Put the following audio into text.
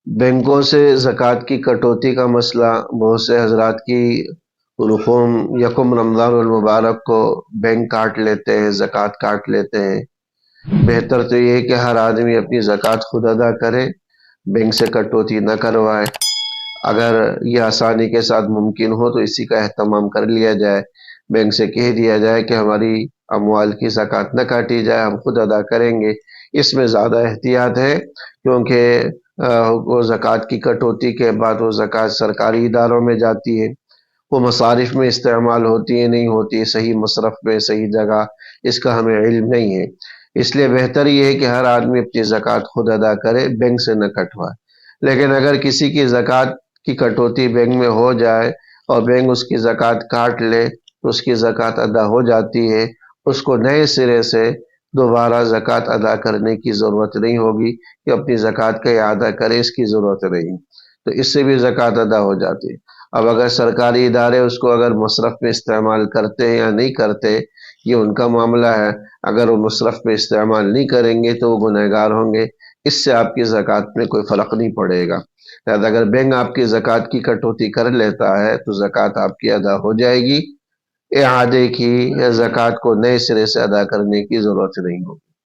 بینکوں سے زکوٰۃ کی کٹوتی کا مسئلہ بہت سے حضرات کی رقوم یکم رمضان المبارک کو بینک کاٹ لیتے ہیں، زکوٰۃ کاٹ لیتے ہیں۔ بہتر تو یہ ہے کہ ہر آدمی اپنی زکوٰۃ خود ادا کرے، بینک سے کٹوتی نہ کروائے۔ اگر یہ آسانی کے ساتھ ممکن ہو تو اسی کا اہتمام کر لیا جائے، بینک سے کہہ دیا جائے کہ ہماری اموال کی زکوٰۃ نہ کاٹی جائے، ہم خود ادا کریں گے۔ اس میں زیادہ احتیاط ہے، کیونکہ وہ زکوٰۃ کی کٹوتی کے بعد وہ زکوٰۃ سرکاری اداروں میں جاتی ہے، وہ مصارف میں استعمال ہوتی ہے نہیں ہوتی ہے، صحیح مصرف میں صحیح جگہ، اس کا ہمیں علم نہیں ہے۔ اس لیے بہتر یہ ہے کہ ہر آدمی اپنی زکوٰۃ خود ادا کرے، بینک سے نہ کٹوائے۔ لیکن اگر کسی کی زکوٰۃ کی کٹوتی بینک میں ہو جائے اور بینک اس کی زکوٰۃ کاٹ لے تو اس کی زکوٰۃ ادا ہو جاتی ہے، اس کو نئے سرے سے دوبارہ زکوٰۃ ادا کرنے کی ضرورت نہیں ہوگی کہ اپنی زکوٰۃ کا اعادہ کرے، اس کی ضرورت نہیں، تو اس سے بھی زکوٰۃ ادا ہو جاتی ہے۔ اب اگر سرکاری ادارے اس کو اگر مصرف میں استعمال کرتے ہیں یا نہیں کرتے، یہ ان کا معاملہ ہے۔ اگر وہ مصرف میں استعمال نہیں کریں گے تو وہ گنہگار ہوں گے، اس سے آپ کی زکوٰۃ میں کوئی فرق نہیں پڑے گا۔ لہٰذا اگر بینک آپ کی زکوٰۃ کی کٹوتی کر لیتا ہے تو زکوٰۃ آپ کی ادا ہو جائے گی، اعادے کی یا زکوٰۃ کو نئے سرے سے ادا کرنے کی ضرورت نہیں ہوگی۔